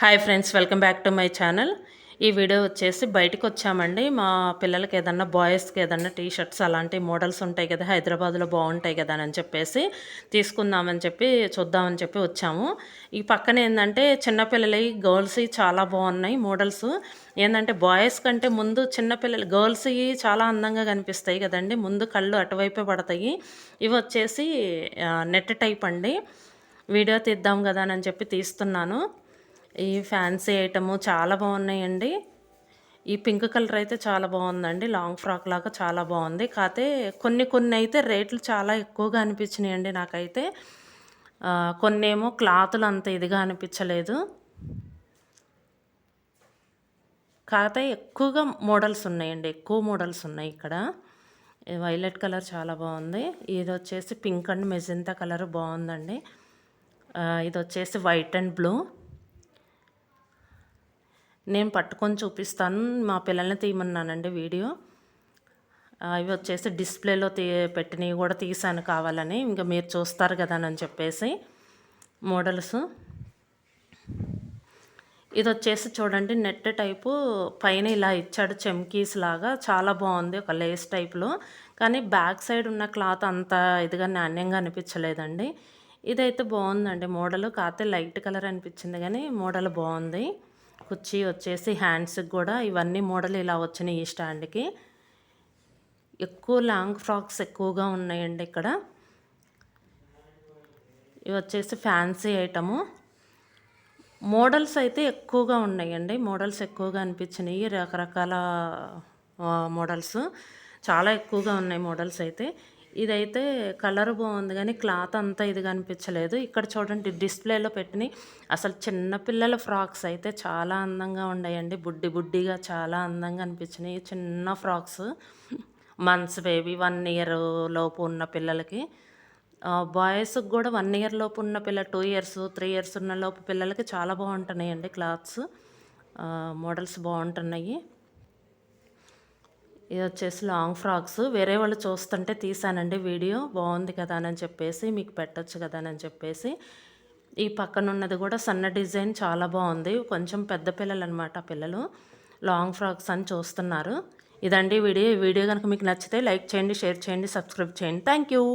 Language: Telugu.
Hi friends, welcome back to my channel. ఈ వీడియో వచ్చేసి బయటకు వచ్చామండి. మా పిల్లలకి ఏదన్నా బాయ్స్కి ఏదన్నా టీ షర్ట్స్ అలాంటి మోడల్స్ ఉంటాయి కదా, హైదరాబాద్లో బాగుంటాయి కదా అని చెప్పేసి తీసుకుందామని చెప్పి చూద్దామని చెప్పి వచ్చాము. ఈ పక్కన ఏంటంటే చిన్నపిల్లలవి గర్ల్స్వి చాలా బాగున్నాయి మోడల్స్. ఏంటంటే బాయ్స్ కంటే ముందు చిన్నపిల్లలు గర్ల్స్వి చాలా అందంగా కనిపిస్తాయి కదండి, ముందు కళ్ళు అటువైపే పడతాయి. ఇవి వచ్చేసి నెట్ టైప్ అండి. వీడియో తీద్దాం కదా అని చెప్పి తీస్తున్నాను. ఈ ఫ్యాన్సీ ఐటము చాలా బాగున్నాయండి. ఈ పింక్ కలర్ అయితే చాలా బాగుందండి, లాంగ్ ఫ్రాక్ లాగా చాలా బాగుంది. కాకపోతే కొన్ని అయితే రేట్లు చాలా ఎక్కువగా అనిపించినాయండి నాకైతే. కొన్ని ఏమో క్లాతులు అంత ఇదిగా అనిపించలేదు. కాకపోతే ఎక్కువగా మోడల్స్ ఉన్నాయండి, ఎక్కువ మోడల్స్ ఉన్నాయి ఇక్కడ. వైలెట్ కలర్ చాలా బాగుంది. ఇది వచ్చేసి పింక్ అండ్ మెజెంతా కలర్ బాగుందండి. ఇది వచ్చేసి వైట్ అండ్ బ్లూ. నేను పట్టుకొని చూపిస్తాను, మా పిల్లల్ని తీయమన్నానండి వీడియో. ఇవి వచ్చేసి డిస్ప్లేలో పెట్టినవి కూడా తీసాను కావాలని, ఇంకా మీరు చూస్తారు కదా అని చెప్పేసి మోడల్స్. ఇది వచ్చేసి చూడండి, నెట్ టైపు పైన ఇలా ఇచ్చాడు చెమ్కీస్ లాగా, చాలా బాగుంది, ఒక లేస్ టైప్లో. కానీ బ్యాక్ సైడ్ ఉన్న క్లాత్ అంత ఇదిగా నాణ్యంగా అనిపించలేదండి. ఇదైతే బాగుందండి మోడల్, కాకపోతే లైట్ కలర్ అనిపించింది కానీ మోడల్ బాగుంది. కుర్చీ వచ్చేసి హ్యాండ్స్కి కూడా ఇవన్నీ మోడల్ ఇలా వచ్చినాయి ఈ స్టాండ్కి. ఎక్కువ లాంగ్ ఫ్రాక్స్ ఎక్కువగా ఉన్నాయండి ఇక్కడ. ఇవి వచ్చేసి ఫ్యాన్సీ ఐటము. మోడల్స్ అయితే ఎక్కువగా ఉన్నాయండి, మోడల్స్ ఎక్కువగా అనిపించినాయి. రకరకాల మోడల్స్ చాలా ఎక్కువగా ఉన్నాయి మోడల్స్ అయితే. ఇదైతే కలర్ బాగుంది కానీ క్లాత్ అంతా ఇదిగా అనిపించలేదు. ఇక్కడ చూడండి డిస్ప్లేలో పెట్టిన అసలు చిన్నపిల్లల ఫ్రాక్స్ అయితే చాలా అందంగా ఉన్నాయండి, బుడ్డిగా చాలా అందంగా అనిపించినాయి. చిన్న ఫ్రాక్స్, మంత్స్ బేబీ 1 ఇయర్ లోపు ఉన్న పిల్లలకి. బాయ్స్కి కూడా 1 ఇయర్ లోపు ఉన్న 2 ఇయర్స్ 3 ఇయర్స్ ఉన్న లోపు పిల్లలకి చాలా బాగుంటున్నాయండి క్లాత్స్. మోడల్స్ బాగుంటున్నాయి. ఇది వచ్చేసి లాంగ్ ఫ్రాక్స్. వేరే వాళ్ళు చూస్తుంటే తీసానండి వీడియో, బాగుంది కదా అని చెప్పేసి, మీకు పెట్టచ్చు కదా అని చెప్పేసి. ఈ పక్కన ఉన్నది కూడా సన్న డిజైన్ చాలా బాగుంది. కొంచెం పెద్ద పిల్లలు అనమాట, పిల్లలు లాంగ్ ఫ్రాక్స్ అని చూస్తున్నారు. ఇదండి వీడియో. ఈ వీడియో కనుక మీకు నచ్చితే లైక్ చేయండి, షేర్ చేయండి, సబ్స్క్రైబ్ చేయండి. Thank you.